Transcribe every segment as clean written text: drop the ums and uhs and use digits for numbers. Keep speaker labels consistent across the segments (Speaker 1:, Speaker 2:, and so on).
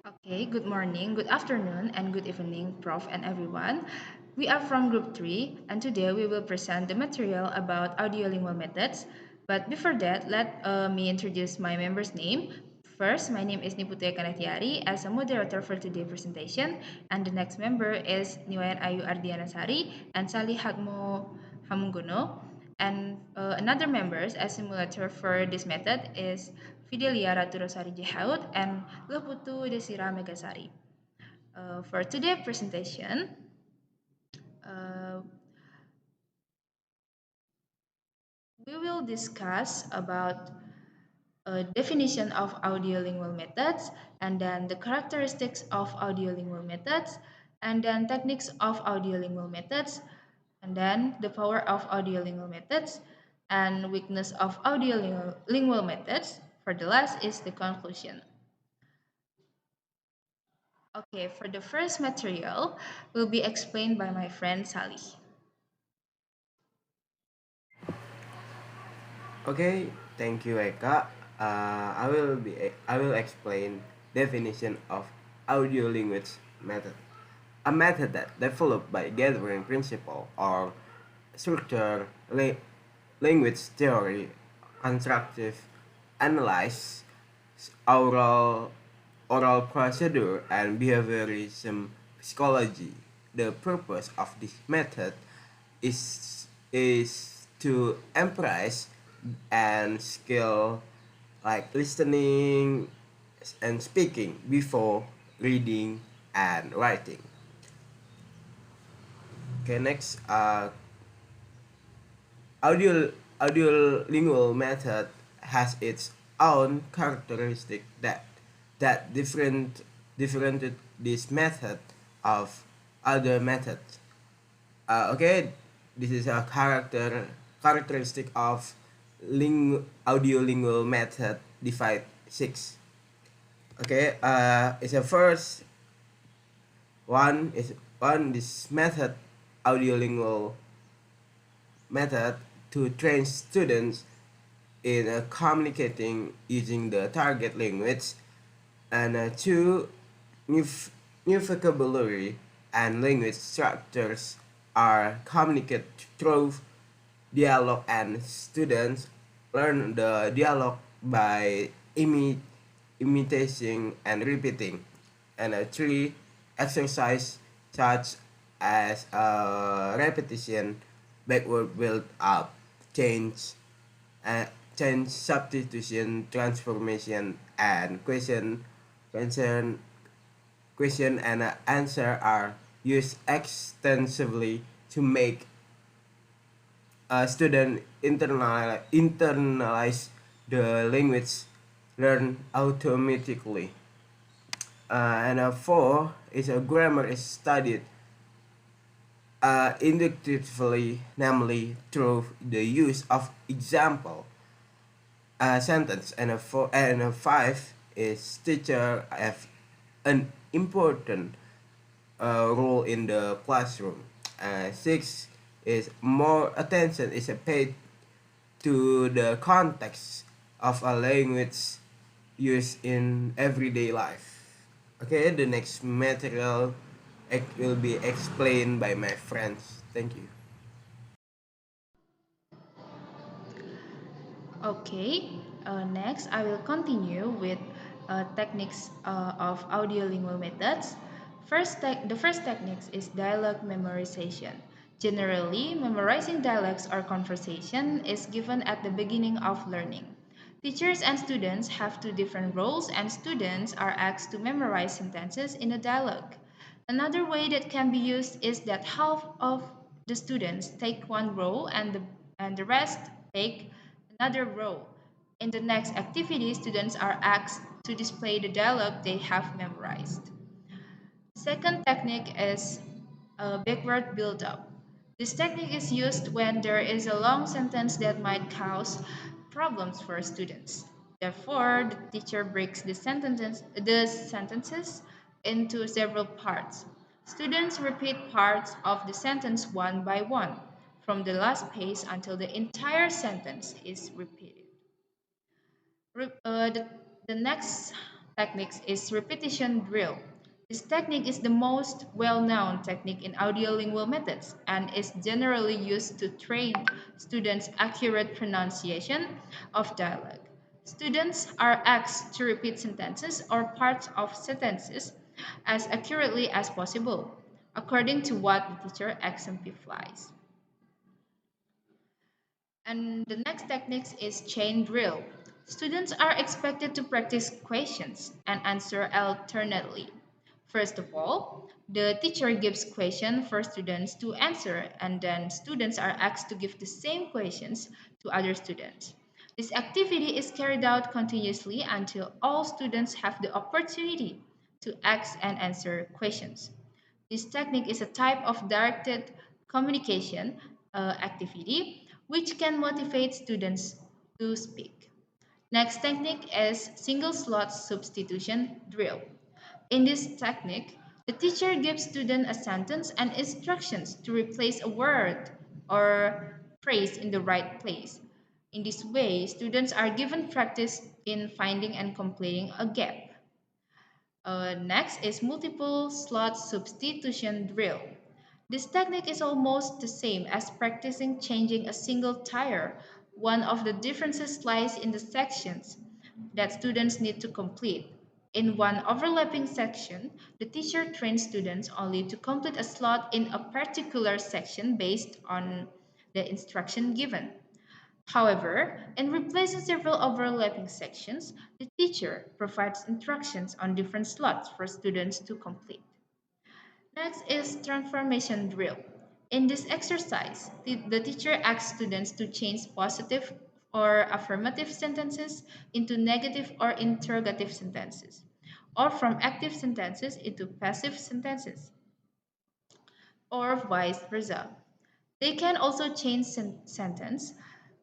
Speaker 1: Okay, good morning, good afternoon, and good evening, Prof. and everyone. We are from Group 3, and today we will present the material about audiolingual methods. But before that, let me introduce my member's name. First, my name is Nipute Kanatiari as a moderator for today's presentation, and the next member is Niwayan Ayu Ardianasari and Sali Hatmo Hamunggono. And another members as simulator for this method is Fidelia Ratu Rosari Jehaut and Leputu Desira Megasari. For today's presentation, uh, we will discuss about a definition of audiolingual methods and then the characteristics of audiolingual methods and then techniques of audiolingual methods and then the power of audiolingual methods and weakness of audiolingual methods. For the last is the conclusion. Okay, for the first material will be explained by my friend Sally.
Speaker 2: Okay, thank you, Eka. I will explain definition of audio language method. A method that developed by gathering principle or structure language theory, constructive analyze, oral oral procedure and behaviorism psychology. The purpose of this method is to emphasize and skill like listening and speaking before reading and writing. Okay, next, audiolingual method has its own characteristic that differentiate this method of other methods. Okay, this is a characteristic of audiolingual method divide 6. Okay, it's a first one this method audiolingual method to train students in communicating using the target language, and two new, new vocabulary and language structures are communicated through dialogue, and students learn the dialogue by imitating and repeating, and three exercise such as repetition, backward build up, change, uh, change, substitution, transformation, and question and answer are used extensively to make a student internalize the language learn automatically. And four is a grammar is studied inductively, namely through the use of example sentence. And a five is teacher have an important role in the classroom. Six is more attention is paid to the context of a language used in everyday life. Okay, the next material will be explained by my friends. Thank you.
Speaker 1: Okay, next I will continue with techniques of audiolingual methods. The first techniques is dialogue memorization. Generally, memorizing dialogues or conversation is given at the beginning of learning. Teachers and students have two different roles, and students are asked to memorize sentences in a dialogue. Another way that can be used is that half of the students take one role and the rest take another role. In the next activity, students are asked to display the dialogue they have memorized. Second technique is a backward build-up. This technique is used when there is a long sentence that might cause problems for students. Therefore, the teacher breaks the sentences into several parts. Students repeat parts of the sentence one by one, from the last page until the entire sentence is repeated. The next techniques is repetition drill. This technique is the most well-known technique in audiolingual methods and is generally used to train students' accurate pronunciation of dialogue. Students are asked to repeat sentences or parts of sentences as accurately as possible, according to what the teacher exemplifies. And the next technique is chain drill. Students are expected to practice questions and answer alternately. First of all, the teacher gives question for students to answer, and then students are asked to give the same questions to other students. This activity is carried out continuously until all students have the opportunity to ask and answer questions. This technique is a type of directed communication activity which can motivate students to speak. Next technique is single slot substitution drill. In this technique, the teacher gives students a sentence and instructions to replace a word or phrase in the right place. In this way, students are given practice in finding and completing a gap. Next is multiple slot substitution drill. This technique is almost the same as practicing changing a single tire. One of the differences lies in the sections that students need to complete. In one overlapping section, the teacher trains students only to complete a slot in a particular section based on the instruction given. However, in replacing several overlapping sections, the teacher provides instructions on different slots for students to complete. Next is transformation drill. In this exercise, the teacher asks students to change positive or affirmative sentences into negative or interrogative sentences, or from active sentences into passive sentences, or vice versa. They can also change sentence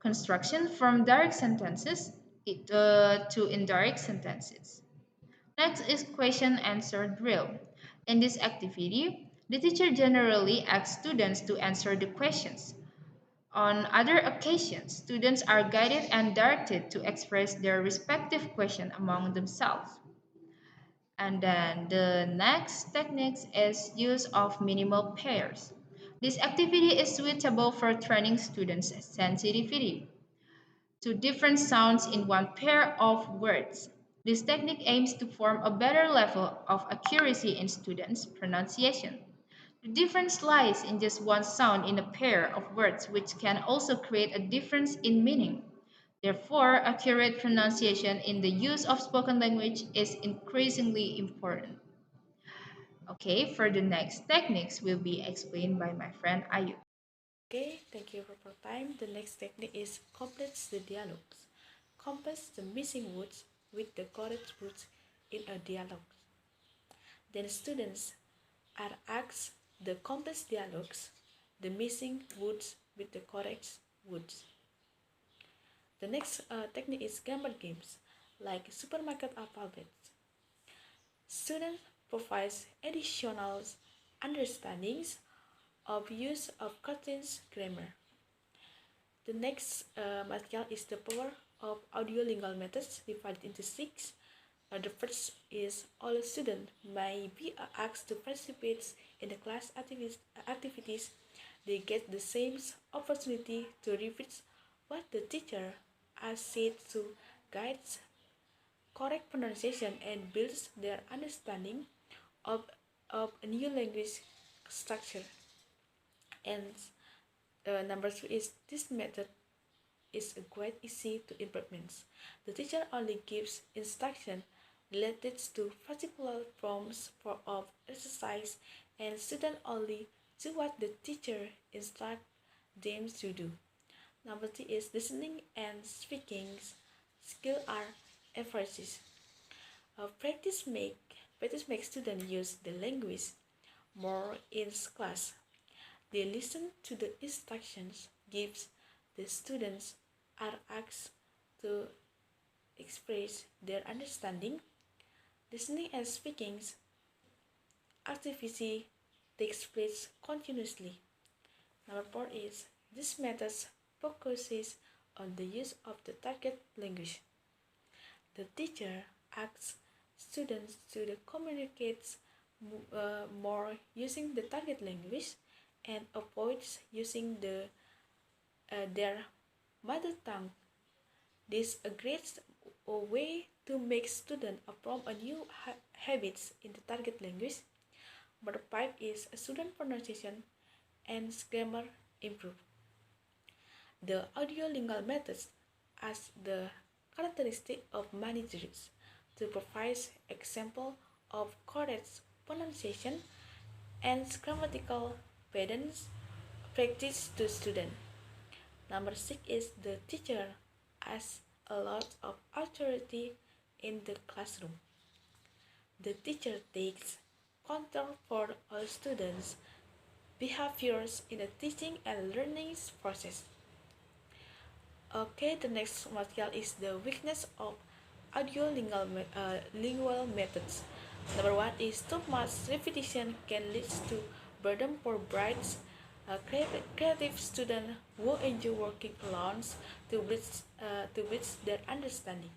Speaker 1: construction from direct sentences to indirect sentences. Next is question answer drill. In this activity, the teacher generally asks students to answer the questions. On other occasions, students are guided and directed to express their respective question among themselves. And then the next technique is use of minimal pairs. This activity is suitable for training students' sensitivity to different sounds in one pair of words. This technique aims to form a better level of accuracy in students' pronunciation. The difference lies in just one sound in a pair of words, which can also create a difference in meaning. Therefore, accurate pronunciation in the use of spoken language is increasingly important. Okay, for the next techniques will be explained by my friend Ayu.
Speaker 3: Okay, thank you for your time. The next technique is completes the dialogues. Compass the missing words with the correct words in a dialogue. Then students are asked the complex dialogues, the missing words with the correct words. The next technique is grammar games, like supermarket alphabets. Students provide additional understandings of use of Curtin's grammar. The next material is the power of audiolingual methods divided into six. The first is all students may be asked to participate in the class activities. They get the same opportunity to repeat what the teacher has said to guide correct pronunciation and builds their understanding of, of a new language structure. And number three is this method is quite easy to implement. The teacher only gives instruction related to particular forms of exercise, and students only do what the teacher instructs them to do. Number three is listening and speaking skill are emphasis. Practice makes students use the language more in class. They listen to the instructions gives the students are asked to express their understanding. Listening and speaking activity takes place continuously. Number four is this method focuses on the use of the target language. The teacher asks students should communicate more using the target language and avoids using their mother tongue. This is a great way to make students from a new habits in the target language. Number five is student pronunciation and grammar improve. The audiolingual methods as the characteristic of managers to provide example of correct pronunciation and grammatical patterns practice to students. Number six is the teacher has a lot of authority in the classroom. The teacher takes control for all students' behaviors in the teaching and learning process. Okay, the next material is the weakness of lingual methods. Number one is too much repetition can lead to burden for bright, creative students who enjoy working alone to bridge their understanding.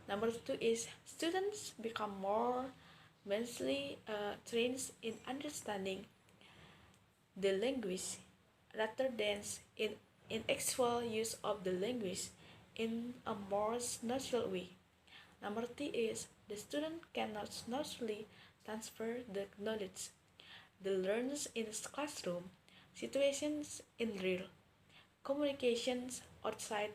Speaker 3: Number two is students become more mentally trained in understanding the language rather than in, in actual use of the language in a more natural way. Number three is the student cannot naturally transfer the knowledge they learns in classroom situations in real communications outside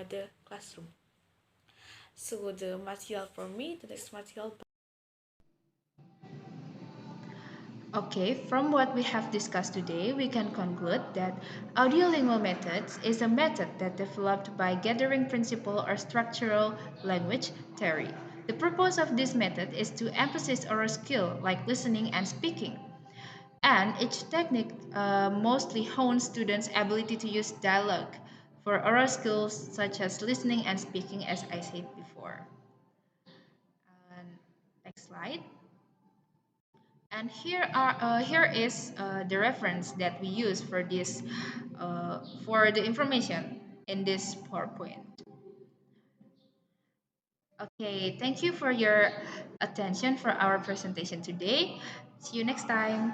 Speaker 3: the classroom. So the material for me, the next material.
Speaker 1: Okay, from what we have discussed today, we can conclude that audiolingual methods is a method that developed by gathering principal or structural language theory. The purpose of this method is to emphasize oral skill like listening and speaking. And each technique mostly hones students' ability to use dialogue for oral skills such as listening and speaking, as I said before. And next slide. And here is the reference that we use for this for the information in this PowerPoint. Okay, thank you for your attention for our presentation today. See you next time.